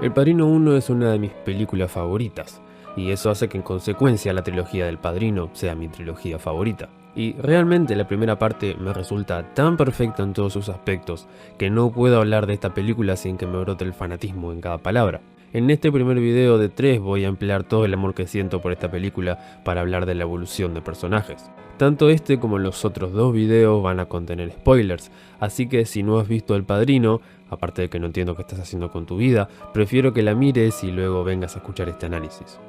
El Padrino 1 es una de mis películas favoritas, y eso hace que en consecuencia la trilogía del Padrino sea mi trilogía favorita. Y realmente la primera parte me resulta tan perfecta en todos sus aspectos que no puedo hablar de esta película sin que me brote el fanatismo en cada palabra. En este primer video de 3 voy a emplear todo el amor que siento por esta película para hablar de la evolución de personajes. Tanto este como los otros dos videos van a contener spoilers, así que si no has visto El Padrino, aparte de que no entiendo qué estás haciendo con tu vida, prefiero que la mires y luego vengas a escuchar este análisis.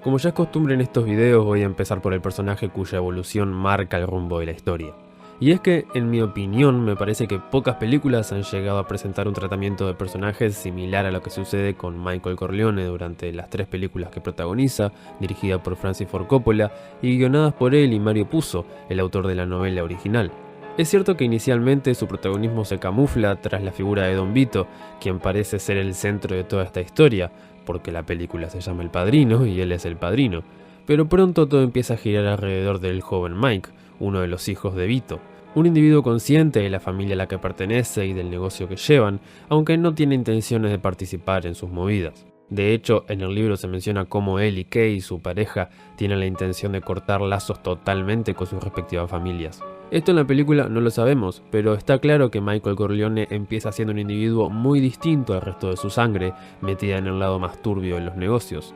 Como ya es costumbre en estos videos, voy a empezar por el personaje cuya evolución marca el rumbo de la historia. Y es que, en mi opinión, me parece que pocas películas han llegado a presentar un tratamiento de personajes similar a lo que sucede con Michael Corleone durante las 3 películas que protagoniza, dirigida por Francis Ford Coppola y guionadas por él y Mario Puzo, el autor de la novela original. Es cierto que inicialmente su protagonismo se camufla tras la figura de Don Vito, quien parece ser el centro de toda esta historia, porque la película se llama El Padrino y él es el padrino, pero pronto todo empieza a girar alrededor del joven Mike, uno de los hijos de Vito, un individuo consciente de la familia a la que pertenece y del negocio que llevan, aunque no tiene intenciones de participar en sus movidas. De hecho, en el libro se menciona cómo él y Kay, su pareja, tienen la intención de cortar lazos totalmente con sus respectivas familias. Esto en la película no lo sabemos, pero está claro que Michael Corleone empieza siendo un individuo muy distinto al resto de su sangre, metida en el lado más turbio de los negocios.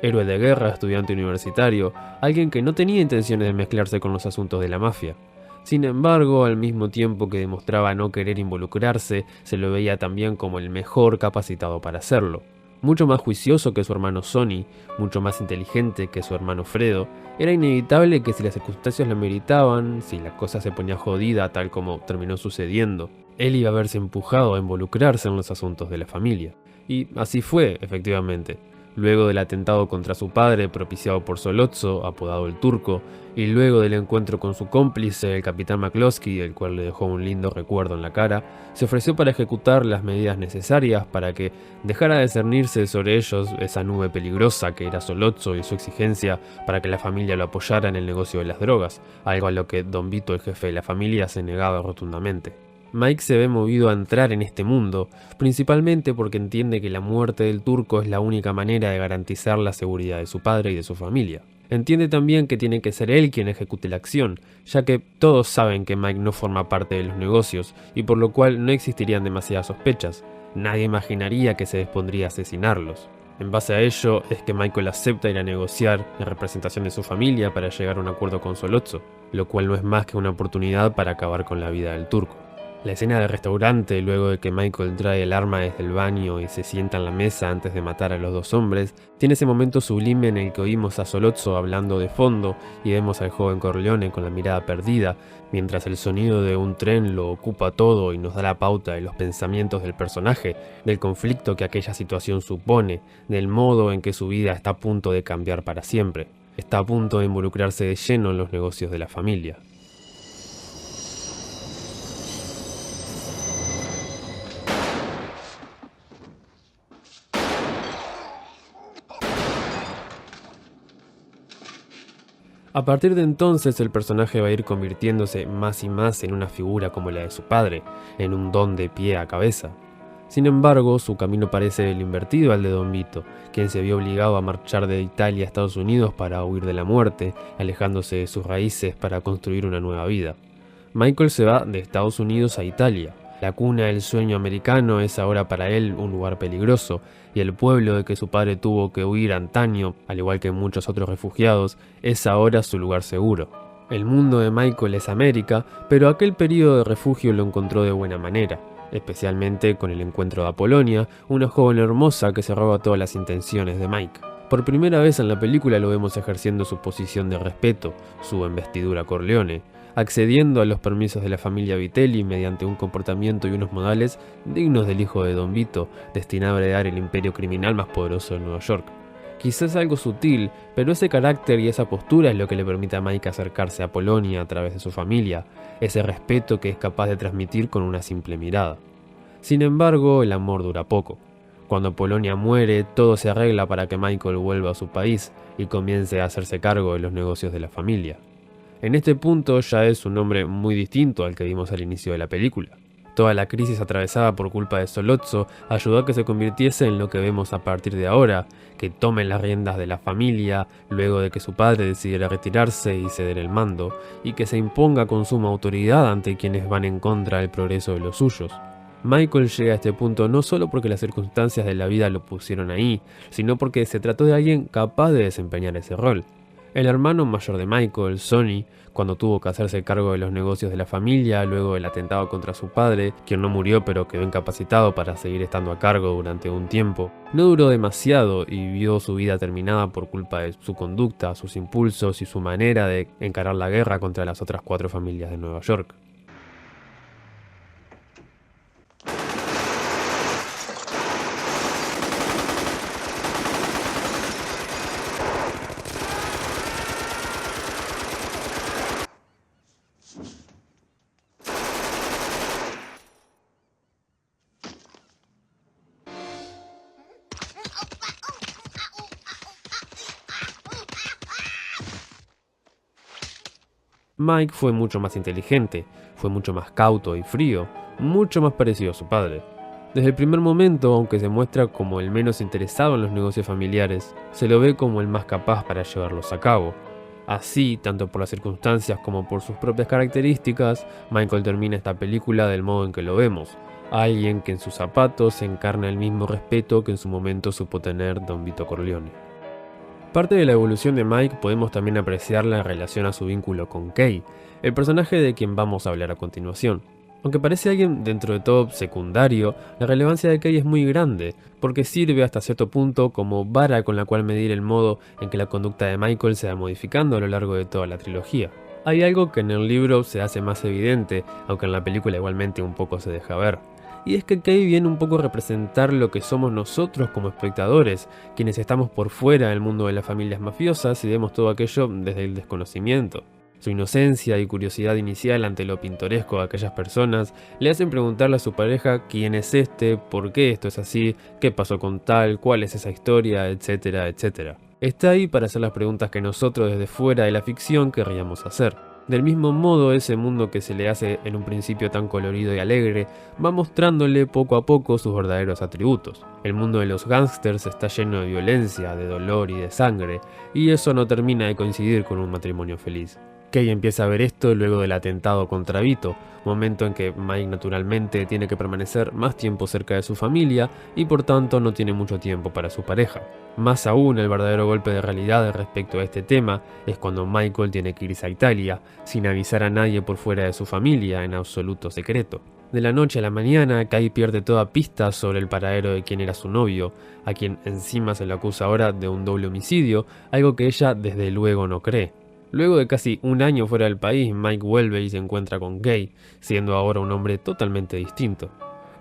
Héroe de guerra, estudiante universitario, alguien que no tenía intenciones de mezclarse con los asuntos de la mafia. Sin embargo, al mismo tiempo que demostraba no querer involucrarse, se lo veía también como el mejor capacitado para hacerlo. Mucho más juicioso que su hermano Sonny, mucho más inteligente que su hermano Fredo, era inevitable que si las circunstancias lo meritaban, si la cosa se ponía jodida tal como terminó sucediendo, él iba a verse empujado a involucrarse en los asuntos de la familia. Y así fue, efectivamente. Luego del atentado contra su padre propiciado por Sollozzo, apodado el Turco, y luego del encuentro con su cómplice, el capitán McCloskey, el cual le dejó un lindo recuerdo en la cara, se ofreció para ejecutar las medidas necesarias para que dejara de cernirse sobre ellos esa nube peligrosa que era Sollozzo y su exigencia para que la familia lo apoyara en el negocio de las drogas, algo a lo que Don Vito, el jefe de la familia, se negaba rotundamente. Mike se ve movido a entrar en este mundo, principalmente porque entiende que la muerte del Turco es la única manera de garantizar la seguridad de su padre y de su familia. Entiende también que tiene que ser él quien ejecute la acción, ya que todos saben que Mike no forma parte de los negocios y por lo cual no existirían demasiadas sospechas. Nadie imaginaría que se dispondría a asesinarlos. En base a ello es que Michael acepta ir a negociar en representación de su familia para llegar a un acuerdo con Sollozzo, lo cual no es más que una oportunidad para acabar con la vida del Turco. La escena del restaurante, luego de que Michael trae el arma desde el baño y se sienta en la mesa antes de matar a los dos hombres, tiene ese momento sublime en el que oímos a Sollozzo hablando de fondo y vemos al joven Corleone con la mirada perdida, mientras el sonido de un tren lo ocupa todo y nos da la pauta de los pensamientos del personaje, del conflicto que aquella situación supone, del modo en que su vida está a punto de cambiar para siempre. Está a punto de involucrarse de lleno en los negocios de la familia. A partir de entonces el personaje va a ir convirtiéndose más y más en una figura como la de su padre, en un don de pie a cabeza. Sin embargo, su camino parece el invertido al de Don Vito, quien se vio obligado a marchar de Italia a Estados Unidos para huir de la muerte, alejándose de sus raíces para construir una nueva vida. Michael se va de Estados Unidos a Italia. La cuna del sueño americano es ahora para él un lugar peligroso, y el pueblo de que su padre tuvo que huir antaño, al igual que muchos otros refugiados, es ahora su lugar seguro. El mundo de Michael es América, pero aquel periodo de refugio lo encontró de buena manera, especialmente con el encuentro de Apolonia, una joven hermosa que se roba todas las intenciones de Mike. Por primera vez en la película lo vemos ejerciendo su posición de respeto, su investidura Corleone, accediendo a los permisos de la familia Vitelli mediante un comportamiento y unos modales dignos del hijo de Don Vito, destinado a heredar el imperio criminal más poderoso de Nueva York. Quizás algo sutil, pero ese carácter y esa postura es lo que le permite a Mike acercarse a Polonia a través de su familia, ese respeto que es capaz de transmitir con una simple mirada. Sin embargo, el amor dura poco. Cuando Polonia muere, todo se arregla para que Michael vuelva a su país y comience a hacerse cargo de los negocios de la familia. En este punto ya es un hombre muy distinto al que vimos al inicio de la película. Toda la crisis atravesada por culpa de Sollozzo ayudó a que se convirtiese en lo que vemos a partir de ahora, que tome las riendas de la familia luego de que su padre decidiera retirarse y ceder el mando, y que se imponga con suma autoridad ante quienes van en contra del progreso de los suyos. Michael llega a este punto no solo porque las circunstancias de la vida lo pusieron ahí, sino porque se trató de alguien capaz de desempeñar ese rol. El hermano mayor de Michael, Sonny, cuando tuvo que hacerse cargo de los negocios de la familia luego del atentado contra su padre, quien no murió pero quedó incapacitado para seguir estando a cargo durante un tiempo, no duró demasiado y vio su vida terminada por culpa de su conducta, sus impulsos y su manera de encarar la guerra contra las otras 4 familias de Nueva York. Mike fue mucho más inteligente, fue mucho más cauto y frío, mucho más parecido a su padre. Desde el primer momento, aunque se muestra como el menos interesado en los negocios familiares, se lo ve como el más capaz para llevarlos a cabo. Así, tanto por las circunstancias como por sus propias características, Michael termina esta película del modo en que lo vemos, alguien que en sus zapatos encarna el mismo respeto que en su momento supo tener Don Vito Corleone. Parte de la evolución de Mike podemos también apreciarla en relación a su vínculo con Kay, el personaje de quien vamos a hablar a continuación. Aunque parece alguien dentro de todo secundario, la relevancia de Kay es muy grande, porque sirve hasta cierto punto como vara con la cual medir el modo en que la conducta de Michael se va modificando a lo largo de toda la trilogía. Hay algo que en el libro se hace más evidente, aunque en la película igualmente un poco se deja ver. Y es que Kay viene un poco a representar lo que somos nosotros como espectadores, quienes estamos por fuera del mundo de las familias mafiosas y vemos todo aquello desde el desconocimiento. Su inocencia y curiosidad inicial ante lo pintoresco de aquellas personas le hacen preguntarle a su pareja quién es este, por qué esto es así, qué pasó con tal, cuál es esa historia, etcétera, etcétera. Está ahí para hacer las preguntas que nosotros desde fuera de la ficción querríamos hacer. Del mismo modo, ese mundo que se le hace en un principio tan colorido y alegre, va mostrándole poco a poco sus verdaderos atributos. El mundo de los gángsters está lleno de violencia, de dolor y de sangre, y eso no termina de coincidir con un matrimonio feliz. Kay empieza a ver esto luego del atentado contra Vito, momento en que Mike naturalmente tiene que permanecer más tiempo cerca de su familia y por tanto no tiene mucho tiempo para su pareja. Más aún, el verdadero golpe de realidad respecto a este tema es cuando Michael tiene que irse a Italia, sin avisar a nadie por fuera de su familia, en absoluto secreto. De la noche a la mañana, Kay pierde toda pista sobre el paradero de quien era su novio, a quien encima se le acusa ahora de un doble homicidio, algo que ella desde luego no cree. Luego de casi un año fuera del país, Mike vuelve y se encuentra con Kay, siendo ahora un hombre totalmente distinto.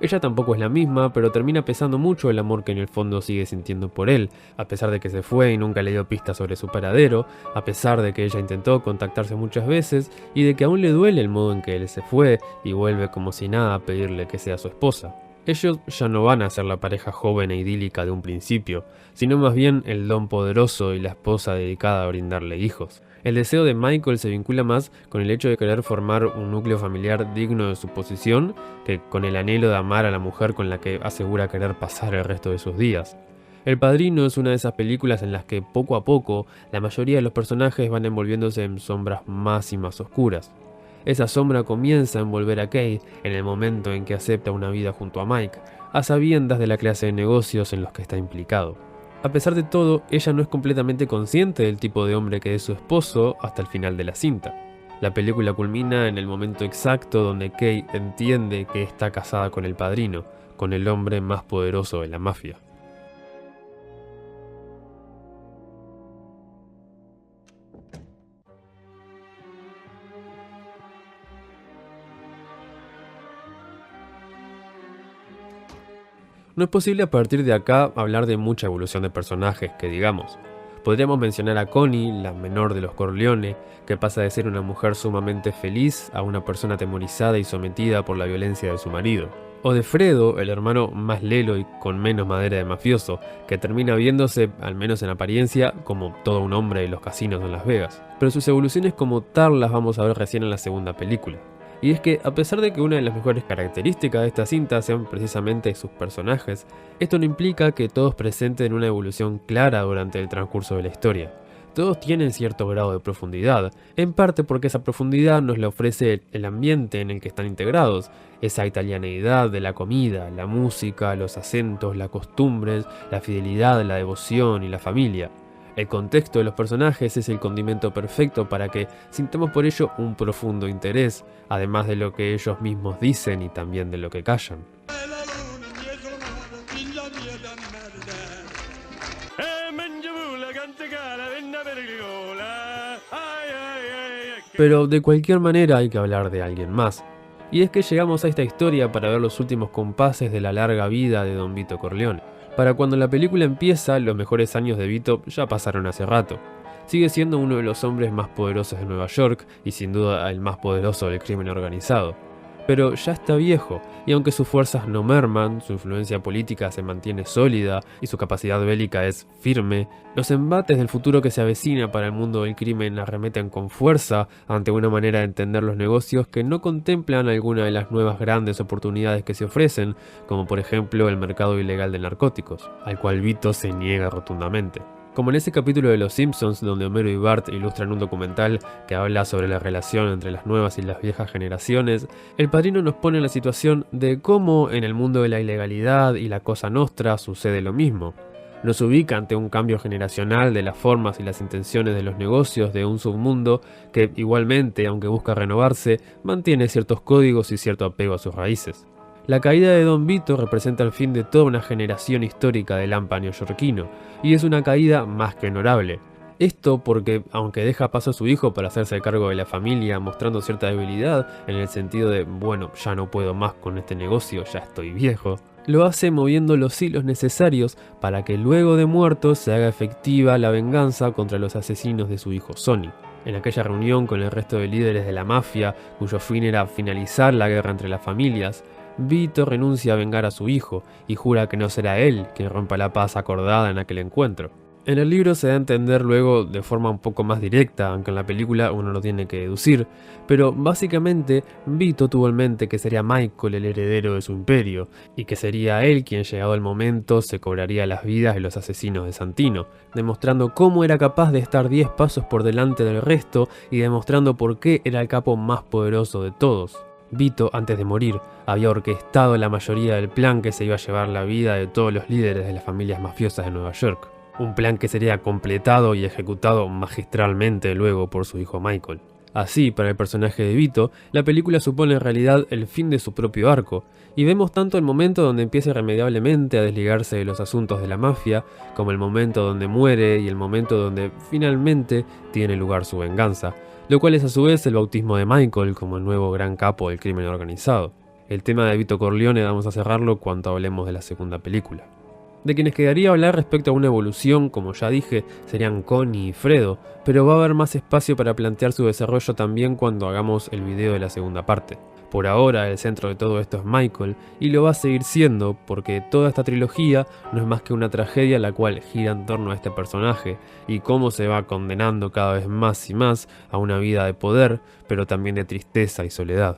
Ella tampoco es la misma, pero termina pesando mucho el amor que en el fondo sigue sintiendo por él, a pesar de que se fue y nunca le dio pistas sobre su paradero, a pesar de que ella intentó contactarse muchas veces y de que aún le duele el modo en que él se fue y vuelve como si nada a pedirle que sea su esposa. Ellos ya no van a ser la pareja joven e idílica de un principio, sino más bien el don poderoso y la esposa dedicada a brindarle hijos. El deseo de Michael se vincula más con el hecho de querer formar un núcleo familiar digno de su posición que con el anhelo de amar a la mujer con la que asegura querer pasar el resto de sus días. El Padrino es una de esas películas en las que poco a poco la mayoría de los personajes van envolviéndose en sombras más y más oscuras. Esa sombra comienza a envolver a Kay en el momento en que acepta una vida junto a Mike, a sabiendas de la clase de negocios en los que está implicado. A pesar de todo, ella no es completamente consciente del tipo de hombre que es su esposo hasta el final de la cinta. La película culmina en el momento exacto donde Kay entiende que está casada con el Padrino, con el hombre más poderoso de la mafia. No es posible a partir de acá hablar de mucha evolución de personajes que digamos. Podríamos mencionar a Connie, la menor de los Corleone, que pasa de ser una mujer sumamente feliz a una persona atemorizada y sometida por la violencia de su marido. O de Fredo, el hermano más lelo y con menos madera de mafioso, que termina viéndose, al menos en apariencia, como todo un hombre de los casinos en Las Vegas. Pero sus evoluciones como tal las vamos a ver recién en la segunda película. Y es que, a pesar de que una de las mejores características de esta cinta sean precisamente sus personajes, esto no implica que todos presenten una evolución clara durante el transcurso de la historia. Todos tienen cierto grado de profundidad, en parte porque esa profundidad nos la ofrece el ambiente en el que están integrados, esa italianeidad de la comida, la música, los acentos, las costumbres, la fidelidad, la devoción y la familia. El contexto de los personajes es el condimento perfecto para que sintamos por ello un profundo interés, además de lo que ellos mismos dicen y también de lo que callan. Pero de cualquier manera hay que hablar de alguien más. Y es que llegamos a esta historia para ver los últimos compases de la larga vida de Don Vito Corleone. Para cuando la película empieza, los mejores años de Vito ya pasaron hace rato. Sigue siendo uno de los hombres más poderosos de Nueva York y sin duda el más poderoso del crimen organizado. Pero ya está viejo, y aunque sus fuerzas no merman, su influencia política se mantiene sólida y su capacidad bélica es firme, los embates del futuro que se avecina para el mundo del crimen arremeten con fuerza ante una manera de entender los negocios que no contemplan alguna de las nuevas grandes oportunidades que se ofrecen, como por ejemplo el mercado ilegal de narcóticos, al cual Vito se niega rotundamente. Como en ese capítulo de Los Simpsons donde Homero y Bart ilustran un documental que habla sobre la relación entre las nuevas y las viejas generaciones, el Padrino nos pone en la situación de cómo en el mundo de la ilegalidad y la cosa nostra sucede lo mismo. Nos ubica ante un cambio generacional de las formas y las intenciones de los negocios de un submundo que igualmente, aunque busca renovarse, mantiene ciertos códigos y cierto apego a sus raíces. La caída de Don Vito representa el fin de toda una generación histórica del AMPA neoyorquino, y es una caída más que honorable. Esto porque, aunque deja paso a su hijo para hacerse cargo de la familia mostrando cierta debilidad, en el sentido de, bueno, ya no puedo más con este negocio, ya estoy viejo, lo hace moviendo los hilos necesarios para que luego de muerto se haga efectiva la venganza contra los asesinos de su hijo Sonny. En aquella reunión con el resto de líderes de la mafia, cuyo fin era finalizar la guerra entre las familias, Vito renuncia a vengar a su hijo y jura que no será él quien rompa la paz acordada en aquel encuentro. En el libro se da a entender luego de forma un poco más directa, aunque en la película uno lo tiene que deducir, pero básicamente Vito tuvo en mente que sería Michael el heredero de su imperio, y que sería él quien llegado el momento se cobraría las vidas de los asesinos de Santino, demostrando cómo era capaz de estar 10 pasos por delante del resto y demostrando por qué era el capo más poderoso de todos. Vito, antes de morir, había orquestado la mayoría del plan que se iba a llevar la vida de todos los líderes de las familias mafiosas de Nueva York. Un plan que sería completado y ejecutado magistralmente luego por su hijo Michael. Así, para el personaje de Vito, la película supone en realidad el fin de su propio arco, y vemos tanto el momento donde empieza irremediablemente a desligarse de los asuntos de la mafia, como el momento donde muere y el momento donde finalmente tiene lugar su venganza, lo cual es a su vez el bautismo de Michael como el nuevo gran capo del crimen organizado. El tema de Vito Corleone vamos a cerrarlo cuando hablemos de la segunda película. De quienes quedaría hablar respecto a una evolución, como ya dije, serían Connie y Fredo, pero va a haber más espacio para plantear su desarrollo también cuando hagamos el video de la segunda parte. Por ahora el centro de todo esto es Michael, y lo va a seguir siendo porque toda esta trilogía no es más que una tragedia la cual gira en torno a este personaje, y cómo se va condenando cada vez más y más a una vida de poder, pero también de tristeza y soledad.